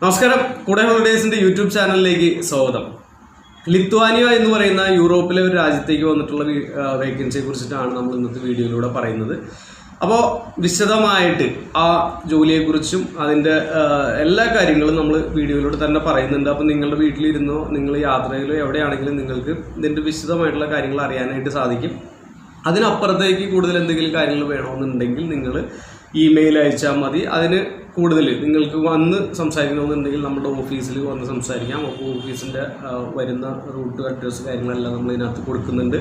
നമസ്കാരം, കൂടെ ഹോളിഡേയ്സിന്റെ യൂട്യൂബ് ചാനലിലേക്ക് സ്വാഗതം. ലിത്വാനിയ എന്ന് പറയുന്ന യൂറോപ്പിലെ ഒരു രാജ്യത്തേക്ക് വന്നിട്ടുള്ള വേക്കൻസിയെ കുറിച്ചിട്ടാണ് നമ്മൾ ഇന്നത്തെ വീഡിയോയിലൂടെ പറയുന്നത്. അപ്പോൾ വിശദമായിട്ട് ആ ജോലിയെക്കുറിച്ചും അതിൻ്റെ എല്ലാ കാര്യങ്ങളും നമ്മൾ വീഡിയോയിലൂടെ തന്നെ പറയുന്നുണ്ട്. അപ്പോൾ നിങ്ങളുടെ വീട്ടിലിരുന്നോ നിങ്ങൾ യാത്രയിലോ എവിടെയാണെങ്കിലും നിങ്ങൾക്ക് ഇതിൻ്റെ വിശദമായിട്ടുള്ള കാര്യങ്ങൾ അറിയാനായിട്ട് സാധിക്കും. അതിനപ്പുറത്തേക്ക് കൂടുതൽ എന്തെങ്കിലും കാര്യങ്ങൾ വേണമെന്നുണ്ടെങ്കിൽ നിങ്ങൾ ഇമെയിൽ അയച്ചാൽ മതി. അതിന് കൂടുതൽ നിങ്ങൾക്ക് വന്ന് സംസാരിക്കണമെന്നുണ്ടെങ്കിൽ നമ്മുടെ ഓഫീസിൽ വന്ന് സംസാരിക്കാം. അപ്പോൾ ഓഫീസിൻ്റെ വരുന്ന റൂട്ട്, അഡ്രസ്സ്, കാര്യങ്ങളെല്ലാം നമ്മൾ ഇതിനകത്ത് കൊടുക്കുന്നുണ്ട്.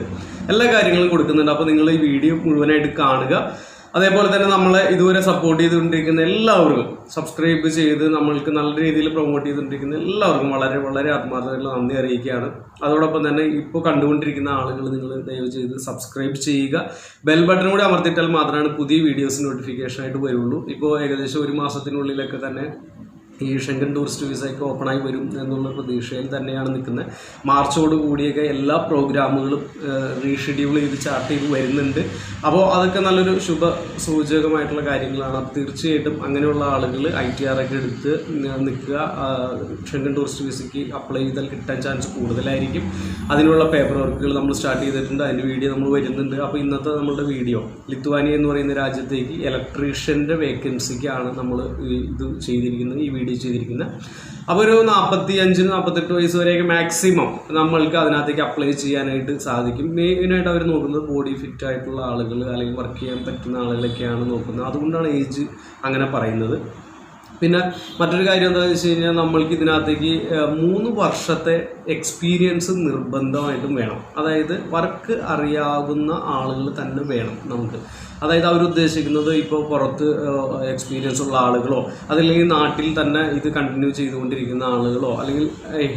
എല്ലാ കാര്യങ്ങളും കൊടുക്കുന്നുണ്ട്. അപ്പോൾ നിങ്ങൾ ഈ വീഡിയോ മുഴുവനായിട്ട് കാണുക. അതേപോലെ തന്നെ നമ്മളെ ഇതുവരെ സപ്പോർട്ട് ചെയ്തുകൊണ്ടിരിക്കുന്ന എല്ലാവർക്കും, സബ്സ്ക്രൈബ് ചെയ്ത് നമ്മൾക്ക് നല്ല രീതിയിൽ പ്രൊമോട്ട് ചെയ്തുകൊണ്ടിരിക്കുന്ന എല്ലാവർക്കും വളരെ വളരെ ആത്മാർത്ഥമായിട്ടുള്ള നന്ദി അറിയിക്കുകയാണ്. അതോടൊപ്പം തന്നെ ഇപ്പോൾ കണ്ടുകൊണ്ടിരിക്കുന്ന ആളുകൾ നിങ്ങൾ ദയവ് ചെയ്ത് സബ്സ്ക്രൈബ് ചെയ്യുക. ബെൽ ബട്ടൺ കൂടി അമർത്തിയിട്ടാൽ മാത്രമാണ് പുതിയ വീഡിയോസ് നോട്ടിഫിക്കേഷൻ ആയിട്ട് വരുള്ളൂ. ഇപ്പോൾ ഏകദേശം ഒരു മാസത്തിനുള്ളിലൊക്കെ തന്നെ ഈ ഷെങ്കൻ ടൂറിസ്റ്റ് വിസയൊക്കെ ഓപ്പണായി വരും എന്നുള്ള പ്രതീക്ഷയിൽ തന്നെയാണ് നിൽക്കുന്നത്. മാർച്ചോട് കൂടിയൊക്കെ എല്ലാ പ്രോഗ്രാമുകളും റീഷെഡ്യൂൾ ചെയ്ത് ചാർട്ട് ചെയ്ത് വരുന്നുണ്ട്. അപ്പോൾ അതൊക്കെ നല്ലൊരു ശുഭ സൂചകമായിട്ടുള്ള കാര്യങ്ങളാണ്. തീർച്ചയായിട്ടും അങ്ങനെയുള്ള ആളുകൾ ITR ഒക്കെ എടുത്ത് നിൽക്കുക. ഷെങ്കൻ ടൂറിസ്റ്റ് വിസയ്ക്ക് അപ്ലൈ ചെയ്താൽ കിട്ടാൻ ചാൻസ് കൂടുതലായിരിക്കും. അതിനുള്ള പേപ്പർ വർക്കുകൾ നമ്മൾ സ്റ്റാർട്ട് ചെയ്തിട്ടുണ്ട്. അതിൻ്റെ വീഡിയോ നമ്മൾ വരുന്നുണ്ട്. അപ്പോൾ ഇന്നത്തെ നമ്മളുടെ വീഡിയോ ലിത്വാനിയ എന്ന് പറയുന്ന രാജ്യത്തേക്ക് ഇലക്ട്രീഷ്യൻ്റെ വേക്കൻസിക്കാണ് നമ്മൾ ഇത് ചെയ്തിരിക്കുന്നത്, ഈ ചെയ്തിരിക്കുന്നത്. അപ്പോൾ ഒരു 45-48 വയസ്സ് വരെയൊക്കെ മാക്സിമം നമ്മൾക്ക് അതിനകത്തേക്ക് അപ്ലൈ ചെയ്യാനായിട്ട് സാധിക്കും. മെയിനായിട്ട് അവർ നോക്കുന്നത് ബോഡി ഫിറ്റ് ആയിട്ടുള്ള ആളുകൾ അല്ലെങ്കിൽ വർക്ക് ചെയ്യാൻ പറ്റുന്ന ആളുകളൊക്കെയാണ് നോക്കുന്നത്. അതുകൊണ്ടാണ് ഏജ് അങ്ങനെ പറയുന്നത്. പിന്നെ മറ്റൊരു കാര്യം എന്താണെന്ന് വെച്ച് കഴിഞ്ഞാൽ നമ്മൾക്ക് ഇതിനകത്തേക്ക് 3 വർഷത്തെ എക്സ്പീരിയൻസ് നിർബന്ധമായിട്ടും വേണം. അതായത് വർക്ക് അറിയാവുന്ന ആളുകൾ തന്നെ വേണം നമുക്ക്. അതായത് അവരുദ്ദേശിക്കുന്നത് ഇപ്പോൾ പുറത്ത് എക്സ്പീരിയൻസ് ഉള്ള ആളുകളോ അതല്ലെങ്കിൽ നാട്ടിൽ തന്നെ ഇത് കണ്ടിന്യൂ ചെയ്തുകൊണ്ടിരിക്കുന്ന ആളുകളോ അല്ലെങ്കിൽ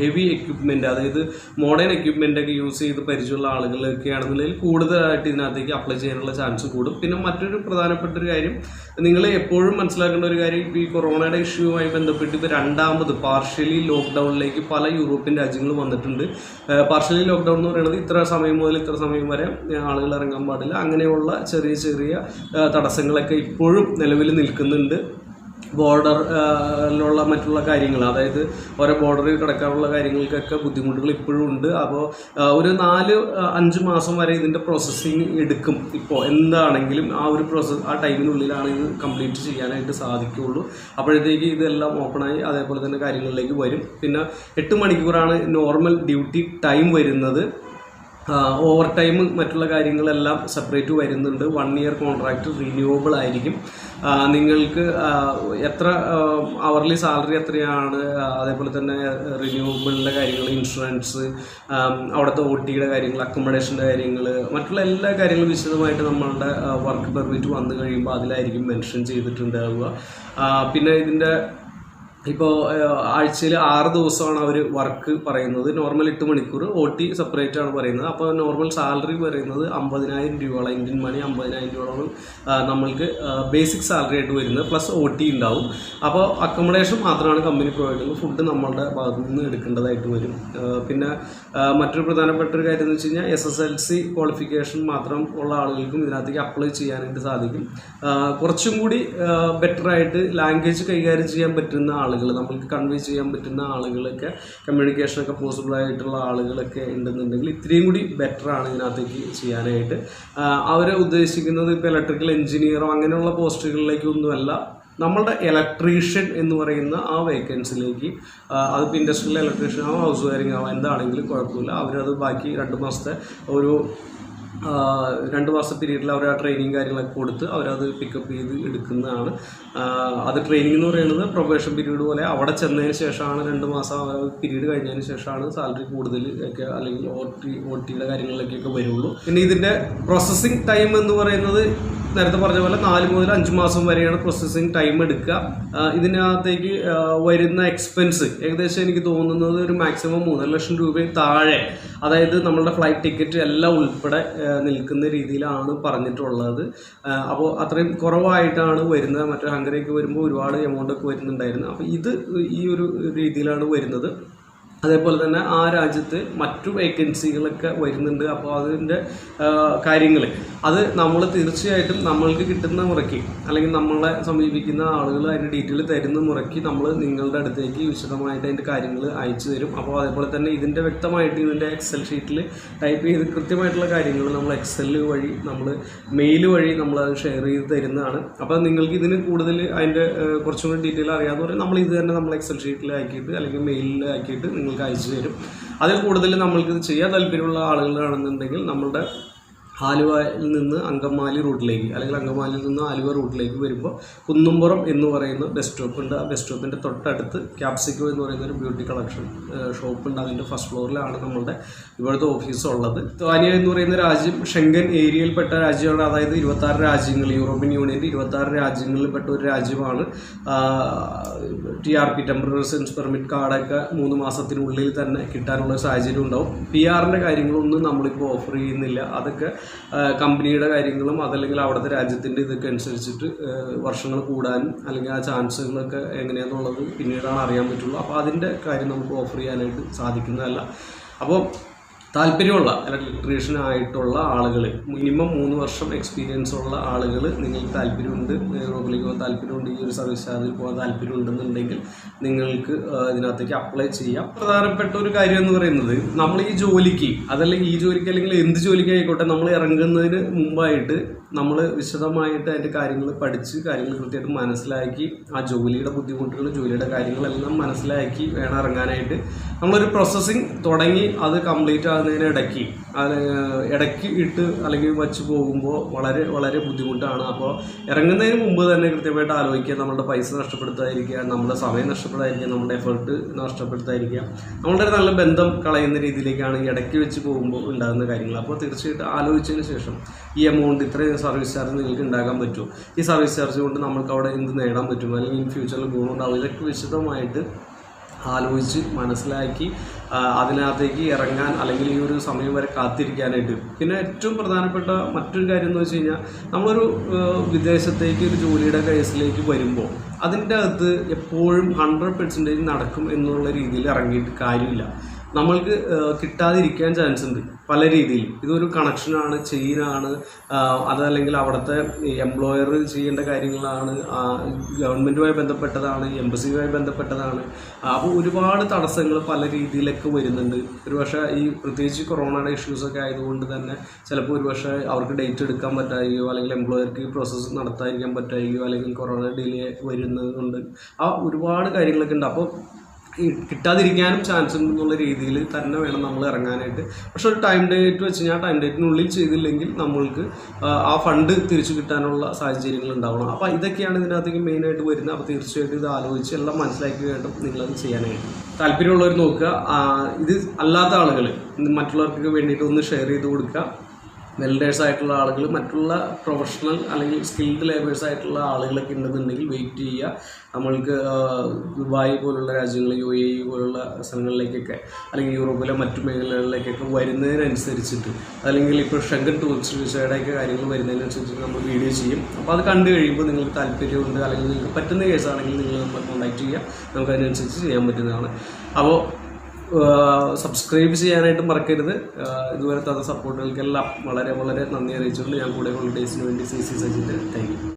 ഹെവി എക്യുപ്മെൻറ്റ്, അതായത് മോഡേൺ എക്യുപ്മെൻ്റൊക്കെ യൂസ് ചെയ്ത് പരിചയമുള്ള ആളുകളൊക്കെ ആണെന്നുണ്ടെങ്കിൽ കൂടുതലായിട്ട് ഇതിനകത്തേക്ക് അപ്ലൈ ചെയ്യാനുള്ള ചാൻസ് കൂടും. പിന്നെ മറ്റൊരു പ്രധാനപ്പെട്ട ഒരു കാര്യം, നിങ്ങൾ എപ്പോഴും മനസ്സിലാക്കേണ്ട ഒരു കാര്യം, ഇപ്പോൾ ഈ കൊറോണയുടെ ഇഷ്യൂവുമായി ബന്ധപ്പെട്ട് ഇപ്പോൾ രണ്ടാമത് പാർഷ്യലി ലോക്ക്ഡൗണിലേക്ക് പല യൂറോപ്യൻ രാജ്യങ്ങൾ വന്നിട്ടുണ്ട്. പാർഷ്യലി ലോക്ക്ഡൗൺ എന്ന് പറയുന്നത് ഇത്ര സമയം മുതൽ ഇത്ര സമയം വരെ ആളുകൾ ഇറങ്ങാൻ പാടില്ല, അങ്ങനെയുള്ള ചെറിയ ചെറിയ തടസ്സങ്ങളൊക്കെ ഇപ്പോഴും നിലവിൽ നിൽക്കുന്നുണ്ട്. ബോർഡറിലുള്ള മറ്റുള്ള കാര്യങ്ങൾ, അതായത് ഓരോ ബോർഡറിൽ കിടക്കാനുള്ള കാര്യങ്ങൾക്കൊക്കെ ബുദ്ധിമുട്ടുകൾ ഇപ്പോഴും ഉണ്ട്. അപ്പോൾ ഒരു 4-5 മാസം വരെ ഇതിൻ്റെ പ്രോസസ്സിങ് എടുക്കും. ഇപ്പോൾ എന്താണെങ്കിലും ആ ടൈമിനുള്ളിലാണ് ഇത് കംപ്ലീറ്റ് ചെയ്യാനായിട്ട് സാധിക്കുകയുള്ളൂ. അപ്പോഴത്തേക്ക് ഇതെല്ലാം ഓപ്പണായി അതേപോലെ തന്നെ കാര്യങ്ങളിലേക്ക് വരും. പിന്നെ 8 മണിക്കൂറാണ് നോർമൽ ഡ്യൂട്ടി ടൈം വരുന്നത്. ഓവർ ടൈം മറ്റുള്ള കാര്യങ്ങളെല്ലാം സെപ്പറേറ്റ് വരുന്നുണ്ട്. 1 ഇയർ കോൺട്രാക്റ്റ് റിന്യൂവബിൾ ആയിരിക്കും. നിങ്ങൾക്ക് എത്ര അവർലി സാലറി എത്രയാണ്, അതേപോലെ തന്നെ റിന്യൂവബിളിൻ്റെ കാര്യങ്ങൾ, ഇൻഷുറൻസ്, അവിടുത്തെ OTയുടെ കാര്യങ്ങൾ, അക്കോമഡേഷൻ്റെ കാര്യങ്ങൾ, മറ്റുള്ള എല്ലാ കാര്യങ്ങളും വിശദമായിട്ട് നമ്മളുടെ വർക്ക് പെർമിറ്റ് വന്നു കഴിയുമ്പോൾ അതിലായിരിക്കും മെൻഷൻ ചെയ്തിട്ടുണ്ടാവുക. പിന്നെ ഇതിൻ്റെ ഇപ്പോൾ ആഴ്ചയിൽ 6 ദിവസമാണ് അവർ വർക്ക് പറയുന്നത്. നോർമൽ 8 മണിക്കൂർ, OT സെപ്പറേറ്റ് ആണ് പറയുന്നത്. അപ്പോൾ നോർമൽ സാലറി പറയുന്നത് 50,000 രൂപയോളം, ഇന്ത്യൻ മണി 50,000 രൂപയോളം നമ്മൾക്ക് ബേസിക് സാലറി ആയിട്ട് വരുന്നത്. പ്ലസ് OT ഉണ്ടാവും. അപ്പോൾ അക്കോമഡേഷൻ മാത്രമാണ് കമ്പനി പ്രൊവൈഡ് ചെയ്യുന്നത്. ഫുഡ് നമ്മളുടെ ഭാഗത്തു നിന്ന് എടുക്കേണ്ടതായിട്ട് വരും. പിന്നെ മറ്റൊരു പ്രധാനപ്പെട്ട ഒരു കാര്യം എന്ന് വെച്ച് കഴിഞ്ഞാൽ SSLC ക്വാളിഫിക്കേഷൻ മാത്രം ഉള്ള ആളുകൾക്കും ഇതിനകത്തേക്ക് അപ്ലൈ ചെയ്യാനായിട്ട് സാധിക്കും. കുറച്ചും കൂടി ബെറ്ററായിട്ട് ലാംഗ്വേജ് കൈകാര്യം ചെയ്യാൻ പറ്റുന്ന ആളുകൾ, നമുക്ക് കൺവേ ചെയ്യാൻ പറ്റുന്ന ആളുകളൊക്കെ, കമ്മ്യൂണിക്കേഷനൊക്കെ പോസിബിൾ ആയിട്ടുള്ള ആളുകളൊക്കെ ഉണ്ടെന്നുണ്ടെങ്കിൽ ഇത്രയും കൂടി ബെറ്ററാണ് ഇതിനകത്തേക്ക് ചെയ്യാനായിട്ട്. അവർ ഉദ്ദേശിക്കുന്നത് ഇപ്പോൾ ഇലക്ട്രിക്കൽ എഞ്ചിനീയറോ അങ്ങനെയുള്ള പോസ്റ്റുകളിലേക്കൊന്നുമല്ല, നമ്മളുടെ ഇലക്ട്രീഷ്യൻ എന്ന് പറയുന്ന ആ വേക്കൻസിലേക്ക്, അതിപ്പോൾ ഇൻഡസ്ട്രിയൽ ഇലക്ട്രീഷ്യൻ ആവാം, ഹൗസ് വയറിംഗ് ആവാം, എന്താണെങ്കിലും കുഴപ്പമില്ല. അവരത് ബാക്കി 2 മാസത്തെ ഒരു 2 മാസത്തെ പീരീഡിൽ അവർ ആ ട്രെയിനിങ് കാര്യങ്ങളൊക്കെ കൊടുത്ത് അവരത് പിക്കപ്പ് ചെയ്ത് എടുക്കുന്നതാണ്. അത് ട്രെയിനിങ് എന്ന് പറയുന്നത് പ്രൊബേഷൻ പീരീഡ് പോലെ അവിടെ ചെന്നതിന് ശേഷമാണ്, 2 മാസം പീരീഡ് കഴിഞ്ഞതിന് ശേഷമാണ് സാലറി കൂടുതൽ ഒക്കെ അല്ലെങ്കിൽ OTയുടെ കാര്യങ്ങളിലേക്കൊക്കെ വരുള്ളൂ. പിന്നെ ഇതിൻ്റെ പ്രോസസ്സിങ് ടൈം എന്ന് പറയുന്നത് നേരത്തെ പറഞ്ഞ പോലെ 4 മുതൽ 5 മാസം വരെയാണ് പ്രോസസ്സിങ് ടൈം എടുക്കുക. ഇതിനകത്തേക്ക് വരുന്ന എക്സ്പെൻസ് ഏകദേശം എനിക്ക് തോന്നുന്നത് ഒരു മാക്സിമം 3 ലക്ഷം രൂപയിൽ താഴെ, അതായത് നമ്മളുടെ ഫ്ലൈറ്റ് ടിക്കറ്റ് എല്ലാം ഉൾപ്പെടെ നിൽക്കുന്ന രീതിയിലാണ് പറഞ്ഞിട്ടുള്ളത്. അപ്പോൾ അത്രയും കുറവായിട്ടാണ് വരുന്നത്. മറ്റേ ഹംഗറിയൊക്കെ വരുമ്പോൾ ഒരുപാട് എമൗണ്ടൊക്കെ വരുന്നുണ്ടായിരുന്നു. അപ്പോൾ ഇത് ഈ ഒരു രീതിയിലാണ് വരുന്നത്. അതേപോലെ തന്നെ ആ രാജ്യത്ത് മറ്റു വേക്കൻസികളൊക്കെ വരുന്നുണ്ട്. അപ്പോൾ അതിൻ്റെ കാര്യങ്ങൾ അത് നമ്മൾ തീർച്ചയായിട്ടും നമ്മൾക്ക് കിട്ടുന്ന മുറയ്ക്ക് അല്ലെങ്കിൽ നമ്മളെ സമീപിക്കുന്ന ആളുകൾ അതിൻ്റെ ഡീറ്റെയിൽ തരുന്ന മുറയ്ക്ക് നമ്മൾ നിങ്ങളുടെ അടുത്തേക്ക് വിശദമായിട്ട് അതിൻ്റെ കാര്യങ്ങൾ അയച്ചു തരും. അപ്പോൾ അതേപോലെ തന്നെ ഇതിൻ്റെ വ്യക്തമായിട്ട് ഇതിൻ്റെ എക്സൽ ഷീറ്റിൽ ടൈപ്പ് ചെയ്ത് കൃത്യമായിട്ടുള്ള കാര്യങ്ങൾ നമ്മൾ എക്സൽ വഴി നമ്മൾ മെയിൽ വഴി നമ്മളത് ഷെയർ ചെയ്ത് തരുന്നതാണ്. അപ്പോൾ നിങ്ങൾക്ക് ഇതിന് കൂടുതൽ അതിൻ്റെ കുറച്ചും കൂടി ഡീറ്റെയിൽ അറിയാമെന്ന് പറഞ്ഞാൽ നമ്മൾ ഇത് തന്നെ നമ്മൾ എക്സൽ ഷീറ്റിൽ ആക്കിയിട്ട് അല്ലെങ്കിൽ മെയിലിൽ ആക്കിയിട്ട് നിങ്ങൾക്ക് അയച്ചു തരും. അതിൽ കൂടുതൽ നമ്മൾക്ക് ഇത് ചെയ്യാൻ താല്പര്യമുള്ള ആളുകളാണെന്നുണ്ടെങ്കിൽ നമ്മളുടെ ആലുവയിൽ നിന്ന് അങ്കമാലി റൂട്ടിലേക്ക് അല്ലെങ്കിൽ അങ്കമാലിയിൽ നിന്ന് ആലുവ റൂട്ടിലേക്ക് വരുമ്പോൾ കുന്നുംപുറം എന്ന് പറയുന്ന ബസ് സ്റ്റോപ്പ് ഉണ്ട്. ആ ബസ് സ്റ്റോപ്പിൻ്റെ തൊട്ടടുത്ത് ക്യാപ്സിക്കോ എന്ന് പറയുന്ന ഒരു ബ്യൂട്ടി കളക്ഷൻ ഷോപ്പ് ഉണ്ട്. അതിൻ്റെ ഫസ്റ്റ് ഫ്ലോറിലാണ് നമ്മളുടെ ഇവിടുത്തെ ഓഫീസ് ഉള്ളത്. ലിത്വാനിയ എന്ന് പറയുന്ന രാജ്യം ഷെങ്കൻ ഏരിയയിൽപ്പെട്ട രാജ്യമാണ്. അതായത് 26 രാജ്യങ്ങൾ, യൂറോപ്യൻ യൂണിയൻ്റെ 26 രാജ്യങ്ങളിൽപ്പെട്ട ഒരു രാജ്യമാണ്. TRP ടെമ്പററി റെസിഡൻസ് പെർമിറ്റ് കാർഡൊക്കെ 3 മാസത്തിനുള്ളിൽ തന്നെ കിട്ടാനുള്ള സാഹചര്യം ഉണ്ടാവും. PR-ൻ്റെ കാര്യങ്ങളൊന്നും നമ്മളിപ്പോൾ ഓഫർ ചെയ്യുന്നില്ല. അതൊക്കെ കമ്പനിയുടെ കാര്യങ്ങളും അതല്ലെങ്കിൽ അവിടുത്തെ രാജ്യത്തിൻ്റെ ഇതൊക്കെ അനുസരിച്ചിട്ട് വർഷങ്ങൾ കൂടാനും അല്ലെങ്കിൽ ആ ചാൻസുകളൊക്കെ എങ്ങനെയാണെന്നുള്ളത് പിന്നീടാണ് അറിയാൻ പറ്റുള്ളൂ. അപ്പോൾ അതിൻ്റെ കാര്യം നമുക്ക് ഓഫർ ചെയ്യാനായിട്ട് സാധിക്കുന്നതല്ല. അപ്പോൾ താല്പര്യമുള്ള ഇലക്ട്രീഷ്യൻ ആയിട്ടുള്ള ആളുകൾ, മിനിമം 3 വർഷം എക്സ്പീരിയൻസ് ഉള്ള ആളുകൾ, നിങ്ങൾക്ക് താല്പര്യമുണ്ട്, യൂറോപ്പിലേക്ക് പോകാൻ താല്പര്യമുണ്ട്, ഈ ഒരു സർവീസ് ചാർജിൽ പോകാൻ താല്പര്യമുണ്ടെന്നുണ്ടെങ്കിൽ നിങ്ങൾക്ക് ഇതിനകത്തേക്ക് അപ്ലൈ ചെയ്യാം. പ്രധാനപ്പെട്ട ഒരു കാര്യം എന്ന് പറയുന്നത്, നമ്മൾ ഈ ജോലിക്ക് അതല്ലെങ്കിൽ ഈ ജോലിക്ക് അല്ലെങ്കിൽ എന്ത് ജോലിക്ക് ആയിക്കോട്ടെ നമ്മൾ ഇറങ്ങുന്നതിന് മുമ്പായിട്ട് നമ്മൾ വിശദമായിട്ട് അതിൻ്റെ കാര്യങ്ങൾ പഠിച്ച് കാര്യങ്ങൾ കൃത്യമായിട്ട് മനസ്സിലാക്കി ആ ജോലിയുടെ ബുദ്ധിമുട്ടുകൾ ജോലിയുടെ കാര്യങ്ങളെല്ലാം മനസ്സിലാക്കി വേണം ഇറങ്ങാനായിട്ട്. നമ്മളൊരു പ്രോസസ്സിങ് തുടങ്ങി അത് കംപ്ലീറ്റ് ആകുന്നതിനിടയ്ക്ക് ഇടയ്ക്ക് ഇട്ട് അല്ലെങ്കിൽ വച്ച് പോകുമ്പോൾ വളരെ വളരെ ബുദ്ധിമുട്ടാണ്. അപ്പോൾ ഇറങ്ങുന്നതിന് മുമ്പ് തന്നെ കൃത്യമായിട്ട് ആലോചിക്കുക, നമ്മളുടെ പൈസ നഷ്ടപ്പെടുത്താതിരിക്കുക, നമ്മുടെ സമയം നഷ്ടപ്പെടാതിരിക്കുക, നമ്മുടെ എഫേർട്ട് നഷ്ടപ്പെടുത്താതിരിക്കുക, നമ്മളുടെ ഒരു നല്ല ബന്ധം കളയുന്ന രീതിയിലേക്കാണ് ഇടയ്ക്ക് വെച്ച് പോകുമ്പോൾ ഉണ്ടാകുന്ന കാര്യങ്ങൾ. അപ്പോൾ തീർച്ചയായിട്ടും ആലോചിച്ചതിന് ശേഷം ഈ എമൗണ്ട് ഇത്രയും സർവീസ് ചാർജ് നിങ്ങൾക്ക് ഉണ്ടാക്കാൻ പറ്റുമോ, ഈ സർവീസ് ചാർജ് കൊണ്ട് നമുക്ക് അവിടെ എന്ത് നേടാൻ പറ്റും, അല്ലെങ്കിൽ ഇൻ ഫ്യൂച്ചറിൽ ഗുണമുണ്ടാവും, ഇതൊക്കെ വിശദമായിട്ട് ആലോചിച്ച് മനസ്സിലാക്കി അതിനകത്തേക്ക് ഇറങ്ങാൻ അല്ലെങ്കിൽ ഈ ഒരു സമയം വരെ കാത്തിരിക്കാനായിട്ട്. പിന്നെ ഏറ്റവും പ്രധാനപ്പെട്ട മറ്റൊരു കാര്യം എന്ന് വെച്ച് കഴിഞ്ഞാൽ, നമ്മളൊരു വിദേശത്തേക്ക് ഒരു ജോലിയുടെ കേസിലേക്ക് വരുമ്പോൾ അതിൻ്റെ അകത്ത് എപ്പോഴും 100% നടക്കും എന്നുള്ള രീതിയിൽ ഇറങ്ങിയിട്ട് കാര്യമില്ല. നമ്മൾക്ക് കിട്ടാതിരിക്കാൻ ചാൻസ് ഉണ്ട് പല രീതിയിൽ. ഇതൊരു കണക്ഷനാണ്, ചെയിനാണ്, അതല്ലെങ്കിൽ അവിടുത്തെ എംപ്ലോയർ ചെയ്യേണ്ട കാര്യങ്ങളാണ്, ഗവൺമെൻറ്റുമായി ബന്ധപ്പെട്ടതാണ്, എംബസിയുമായി ബന്ധപ്പെട്ടതാണ്. അപ്പോൾ ഒരുപാട് തടസ്സങ്ങൾ പല രീതിയിലൊക്കെ വരുന്നുണ്ട്. ഒരുപക്ഷെ ഈ പ്രത്യേകിച്ച് കൊറോണയുടെ ഇഷ്യൂസൊക്കെ ആയതുകൊണ്ട് തന്നെ ചിലപ്പോൾ ഒരുപക്ഷെ അവർക്ക് ഡേറ്റ് എടുക്കാൻ പറ്റാതിരിക്കുകയോ അല്ലെങ്കിൽ എംപ്ലോയർക്ക് ഈ പ്രോസസ്സ് നടത്താതിരിക്കാൻ പറ്റാതിരിക്കുകയോ അല്ലെങ്കിൽ കൊറോണ ഡിലേ വരുന്നത് കൊണ്ട് ആ ഒരുപാട് കാര്യങ്ങളൊക്കെ ഉണ്ട്. അപ്പോൾ കിട്ടാതിരിക്കാനും ചാൻസ് ഉണ്ടെന്നുള്ള രീതിയിൽ തന്നെ വേണം നമ്മൾ ഇറങ്ങാനായിട്ട്. പക്ഷെ ഒരു ടൈം ഡേറ്റ് വെച്ച് കഴിഞ്ഞാൽ ടൈം ഡേറ്റിനുള്ളിൽ ചെയ്തില്ലെങ്കിൽ നമ്മൾക്ക് ആ ഫണ്ട് തിരിച്ചു കിട്ടാനുള്ള സാഹചര്യങ്ങൾ ഉണ്ടാവണം. അപ്പോൾ ഇതൊക്കെയാണ് ഇതിനകത്തേക്ക് മെയിനായിട്ട് വരുന്നത്. അപ്പോൾ തീർച്ചയായിട്ടും ഇത് ആലോചിച്ച് എല്ലാം മനസ്സിലാക്കി വേണം നിങ്ങളത് ചെയ്യാനായിട്ട്. താല്പര്യമുള്ളവർ നോക്കുക. ഇത് അല്ലാത്ത ആളുകൾ മറ്റുള്ളവർക്ക് വേണ്ടിയിട്ട് ഒന്ന് ഷെയർ ചെയ്ത് കൊടുക്കുക. വെൽഡേഴ്സ് ആയിട്ടുള്ള ആളുകൾ, മറ്റുള്ള പ്രൊഫഷണൽ അല്ലെങ്കിൽ സ്കിൽഡ് ലേബേഴ്സ് ആയിട്ടുള്ള ആളുകളൊക്കെ ഉണ്ടെന്നുണ്ടെങ്കിൽ വെയിറ്റ് ചെയ്യുക. നമ്മൾക്ക് ദുബായ് പോലുള്ള രാജ്യങ്ങൾ, UAE പോലുള്ള സ്ഥലങ്ങളിലേക്കൊക്കെ അല്ലെങ്കിൽ യൂറോപ്പിലെ മറ്റു മേഖലകളിലേക്കൊക്കെ വരുന്നതിനനുസരിച്ചിട്ട്, അല്ലെങ്കിൽ ഇപ്പോൾ ഷെങ്കൻ ടൂറിസ്റ്റ് വിസയുടെയൊക്കെ കാര്യങ്ങൾ വരുന്നതിനനുസരിച്ചിട്ട് നമ്മൾ വീഡിയോ ചെയ്യും. അപ്പോൾ അത് കണ്ടു കഴിയുമ്പോൾ നിങ്ങൾക്ക് താല്പര്യമുണ്ട് അല്ലെങ്കിൽ നിങ്ങൾക്ക് പറ്റുന്ന കേസാണെങ്കിൽ നിങ്ങൾ നമ്മളെ കോൺടാക്റ്റ് ചെയ്യുക, നമുക്കതിനനുസരിച്ച് ചെയ്യാൻ പറ്റുന്നതാണ്. അപ്പോൾ സബ്സ്ക്രൈബ് ചെയ്യാനായിട്ട് മറക്കരുത്. ഇതുവരെ തന്ന സപ്പോർട്ടുകൾക്കെല്ലാം വളരെ വളരെ നന്ദി അറിയിച്ചുകൊണ്ട് ഞാൻ കൂടെ ഹോളിഡേയ്സിന് വേണ്ടി CC സജിൻ്റെ താങ്ക് യു.